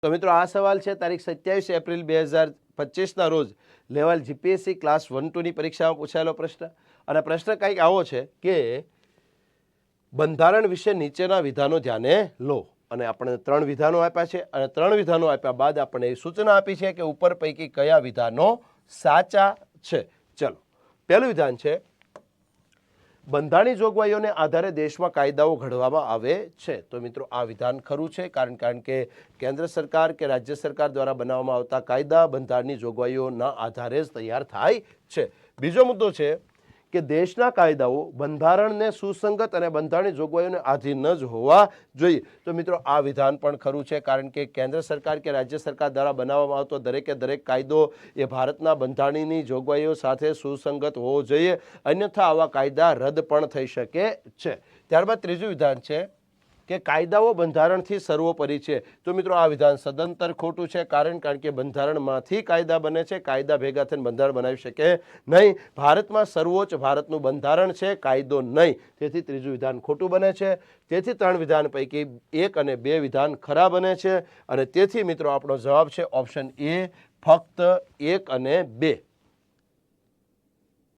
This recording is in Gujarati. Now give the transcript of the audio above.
તો મિત્રો આ સવાલ છે તારીખ 27 એપ્રિલ 2025ના રોજ લેવલ જીપીએસસી ક્લાસ 1-2 ની પરીક્ષામાં પૂછાયેલો પ્રશ્ન અને પ્રશ્ન કંઈક આવો છે કે બંધારણ વિશે નીચેના વિધાનો ધ્યાને લો અને આપણે 3 વિધાનો આપ્યા છે અને 3 વિધાનો આપ્યા બાદ આપણે એ સૂચના આપી છે કે ઉપર પૈકી કયા વિધાનો સાચા છે। ચલો પહેલું વિધાન છે બંધારણીય જોગવાઈઓને આધારે દેશમાં કાયદાઓ ઘડવામાં આવે છે। તો મિત્રો આ વિધાન ખરું છે કારણ કે કેન્દ્ર સરકાર કે રાજ્ય સરકાર દ્વારા બનાવવામાં આવતા કાયદા બંધારણીય જોગવાઈઓના આધારે જ તૈયાર થાય છે। બીજો મુદ્દો છે કે દેશના કાયદાઓ બંધારણને સુસંગત અને બંધારણીય જોગવાઈઓને આધીન જ હોવા જોઈએ। તો મિત્રો આ વિધાન પણ ખરું છે કારણ કે કેન્દ્ર સરકાર કે રાજ્ય સરકાર દ્વારા બનાવવામાં આવતો દરેકે દરેક કાયદો એ ભારતના બંધારણીની જોગવાઈઓ સાથે સુસંગત હોવો જોઈએ, અન્યથા આવા કાયદા રદ પણ થઈ શકે છે। ત્યારબાદ ત્રીજું વિધાન છે કે કાયદાઓ બંધારણથી સર્વોપરી છે। તો મિત્રો આ વિધાન સદંતર ખોટું છે કારણ કે બંધારણમાંથી કાયદા બને છે, કાયદા ભેગા થઈને બંધારણ બનાવી શકે નહીં। ભારતમાં સર્વોચ્ચ ભારતનું બંધારણ છે, કાયદો નહીં, તેથી ત્રીજું વિધાન ખોટું બને છે। તેથી 3 વિધાન પૈકી 1 અને 2 વિધાન ખરા બને છે અને તેથી મિત્રો આપણો જવાબ છે ઓપ્શન એ, ફક્ત 1 અને 2।